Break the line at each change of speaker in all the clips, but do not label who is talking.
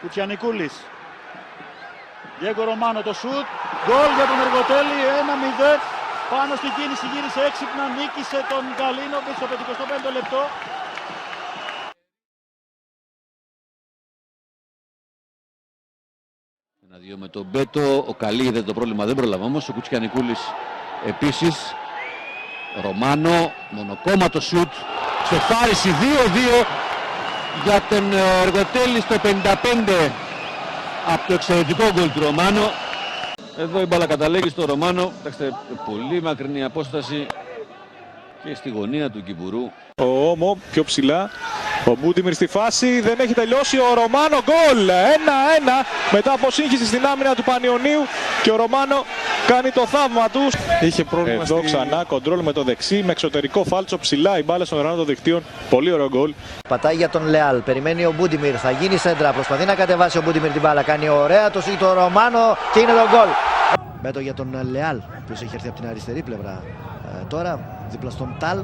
Κουτσιανικούλης. Διέγκο Ρωμάνο το σουτ. Γκολ για τον Εργοτέλη, 1-0. Πάνω στην κίνηση γύρισε έξυπνα, νίκησε τον Γκαλίνοβιτς στο 55ο λεπτό.
1-2 με τον Μπέτο, ο Καλή είδε το πρόβλημα, δεν προλαβα όμως, ο Κουτσιανικούλης επίσης. Ρωμάνο, μονοκόμματο σουτ, στεφάριση 2-2 για τον Εργοτέλη στο 55 από το εξαιρετικό γκολ του Ρωμάνο. Εδώ η μπάλα καταλήγει στο Ρωμάνο, κοιτάξτε, πολύ μακρινή απόσταση και στη γωνία του Κιμπουρού.
Ο Όμο πιο ψηλά, ο Μπούντιμιρ στη φάση, δεν έχει τελειώσει ο Ρωμάνο, γκολ! 1-1 μετά από σύγχυση στην άμυνα του Πανιωνίου και ο Ρωμάνο κάνει το θαύμα του. Είχε πρόβλημα εδώ ξανά, κοντρόλ με το δεξί, με εξωτερικό φάλτσο ψηλά, η μπάλα στον ουρανό των δικτύων, πολύ ωραίο γκολ.
Πατάει για τον Λεάλ, περιμένει ο Μπούντιμιρ, θα γίνει σέντρα, προσπαθεί να κατεβάσει ο Μπούντιμιρ την μπάλα, κάνει ωραία το σύγχυ το Ρωμάνο και είναι το γκολ. Μπέτο για τον Λεάλ, ο οποίος έχει έρθει από την αριστερή πλευρά τώρα, δίπλα στον Τάλ.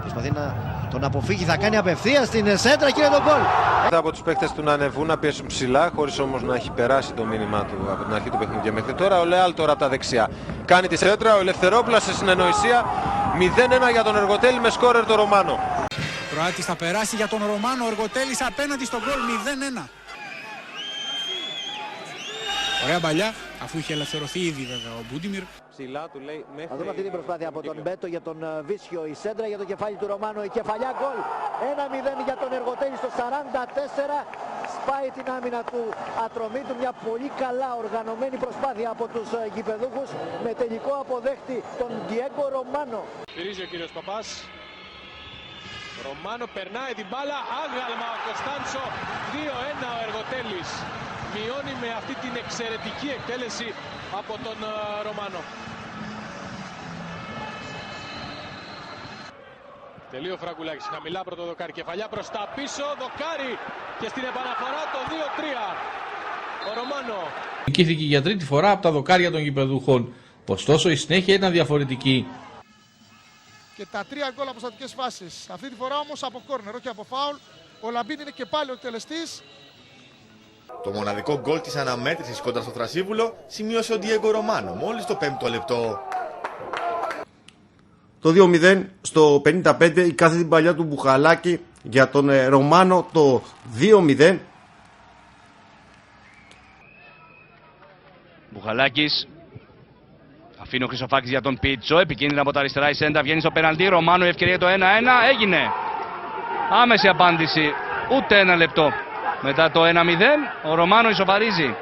Προσπαθεί να τον αποφύγει, θα κάνει απευθείας στην σέντρα και είναι το γκολ.
Μετά από τους παίκτες του να ανεβούν, να πιέσουν ψηλά, χωρίς όμως να έχει περάσει το μήνυμά του από την αρχή του παιχνιδιού μέχρι τώρα. Ο Λεάλ τώρα από τα δεξιά κάνει τη σέντρα, ο Ελευθερόπουλας σε συνεννοησία. 0-1 για τον Εργοτέλη με σκόρερ το Ρωμάνο.
Ο Κροάτης θα περάσει για τον Ρωμάνο, ο Εργοτέλης απέναντι στον γκολ 0-1. Ωραία παλιά, αφού είχε ελευθερωθεί ήδη βέβαια ο Μπούντιμιρ.
Ψηλά του λέει μέχρι...
Θα δούμε αυτή την προσπάθεια από τον Μπέτο για τον Βίσιο, η σέντρα για το κεφάλι του Ρωμάνο, η κεφαλιά γκολ. 1-0 για τον Εργοτέλη στο 44. Σπάει την άμυνα του Ατρομήτου, μια πολύ καλά οργανωμένη προσπάθεια από τους γηπεδούχους με τελικό αποδέχτη τον Διέγκο Ρωμάνο.
Πυρίζει ο κύριος Παπάς. Ρωμάνο περνάει την μπάλα, άγαλμα ο Κωνστάντσο, 2-1 ο Εργοτέλης. Μειώνει με αυτή την εξαιρετική εκτέλεση από τον Ρωμάνο. Τελείο Φραγκουλάκης, χαμηλά πρώτο δοκάρι, κεφαλιά προς τα πίσω, δοκάρι και στην επαναφορά το 2-3. Ο Ρωμάνο.
Νικήθηκε για τρίτη φορά από τα δοκάρια των γηπεδούχων. Ωστόσο η συνέχεια ήταν διαφορετική.
Και τα 3 γκολ από στατικές φάσεις. Αυτή τη φορά όμως από κόρνερ, όχι από φάουλ. Ο Λαμπίν είναι και πάλι ο εκτελεστής.
Το μοναδικό γκολ της αναμέτρησης κοντά στο Θρασίβουλο σημείωσε ο Διέγκο Ρωμάνο μόλις το 5ο λεπτό.
Το 2-0 στο 55 η κάθετη παλιά του Μπουχαλάκη για τον Ρωμάνο το 2-0.
Μπουχαλάκης. Αφήνει ο Χρυσοφάκης για τον Πίτσο. Επικίνδυνα από τα αριστερά η σέντα. Βγαίνει στο πέναλτι. Ρωμάνο η ευκαιρία το 1-1. Έγινε. Άμεση απάντηση. Ούτε ένα λεπτό. Μετά το 1-0 ο Ρωμάνο ισοπαρίζει.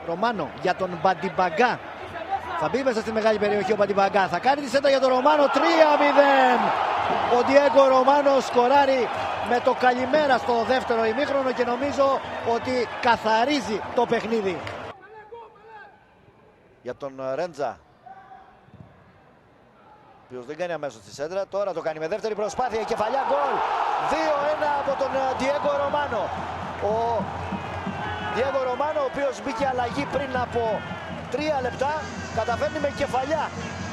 Ρωμάνο για τον Μπαντιμπαγκά. Θα μπει μέσα στη μεγάλη περιοχή ο Μπαντιμπαγκά. Θα κάνει τη σέντρα για τον Ρωμάνο. 3-0. Ο Διέγκο Ρωμάνο σκοράρει με το καλημέρα στο δεύτερο ημίχρονο και νομίζω ότι καθαρίζει το παιχνίδι. Για τον Ρέντζα, ο οποίος δεν κάνει αμέσως τη σέντρα, τώρα το κάνει με δεύτερη προσπάθεια, κεφαλιά γκολ. 2-1 από τον Διέγκο Ρωμάνο. Ο Διέγκο Ρωμάνο, ο οποίος μπήκε αλλαγή πριν από 3 λεπτά, καταφέρνει με κεφαλιά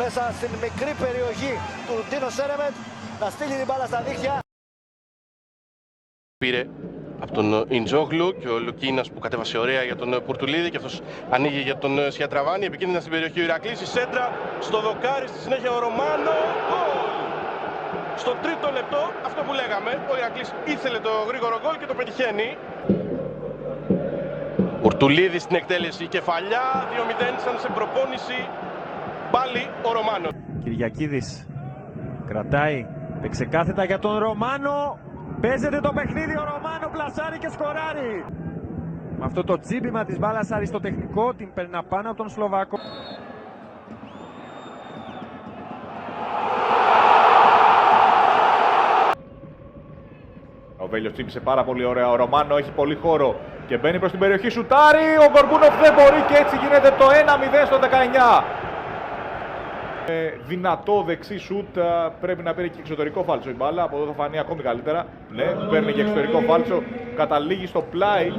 μέσα στην μικρή περιοχή του Ντίνο Σέρεμετ να στείλει την μπάλα στα δίχτυα.
Πήρε από τον Ιντζόγλου και ο Λουκίνας που κατέβασε ωραία για τον Πουρτουλίδη και αυτός ανοίγει για τον Σιατραβάνη. Επικίνδυνα στην περιοχή ο Ηρακλής, η σέντρα στο δοκάρι, στη συνέχεια ο Ρωμάνο. Γκολ! Στο 3ο λεπτό, αυτό που λέγαμε, ο Ηρακλής ήθελε το γρήγορο γκολ και το πετυχαίνει. Πουρτουλίδη στην εκτέλεση, κεφαλιά, 2-0 σαν σε προπόνηση, πάλι ο Ρωμάνο.
Κυριακίδης κρατάει, εξεκάθετα για τον Ρωμάνο. Παίζεται το παιχνίδι, ο Ρωμάνο πλασάρει και σκοράρει. Με αυτό το τσίπημα της μπάλας αριστοτεχνικό, την περνά πάνω από τον Σλοβάκο.
Ο Βέλιος τσίπησε πάρα πολύ ωραία, ο Ρωμάνο έχει πολύ χώρο και μπαίνει προς την περιοχή, σουτάρει, ο Γκορμπούνοφ δεν μπορεί και έτσι γίνεται το 1-0 στο 19. Δυνατό δεξί σουτ, πρέπει να παίρνει και εξωτερικό φάλτσο η μπάλα, από εδώ θα φανεί ακόμη καλύτερα. Ναι, παίρνει και εξωτερικό φάλτσο, καταλήγει στο πλάι,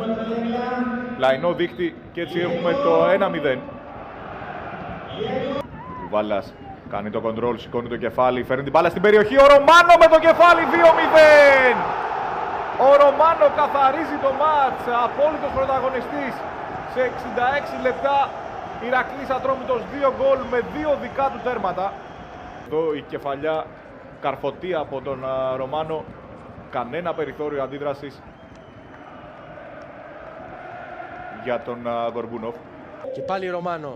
πλαϊνό δίχτυ και έτσι έχουμε το 1-0. Ο Βάλας Κάνει το κοντρόλ, σηκώνει το κεφάλι, φέρνει την μπάλα στην περιοχή. Ο Ρωμάνο με το κεφάλι, 2-0. Ο Ρωμάνο καθαρίζει το μάτς, απόλυτος πρωταγωνιστής. Σε 66 λεπτά Ηρακλής Ατρόμητος 2 γκολ με 2 δικά του τέρματα. Εδώ η κεφαλιά καρφωτή από τον Ρωμάνο, κανένα περιθώριο αντίδρασης για τον Γορμπούνοφ.
Και πάλι Ρωμάνο.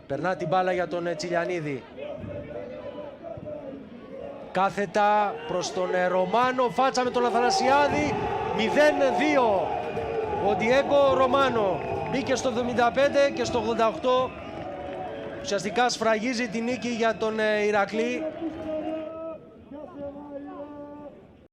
Περνά την μπάλα για τον Τσιλιανίδη. Κάθετα προς τον Ρωμάνο, φάτσα με τον Αθανασιάδη, 0-2. Ο Ντιέγκο Ρωμάνο μπήκε στο 75 και στο 88. Ουσιαστικά σφραγίζει τη νίκη για τον Ηρακλή.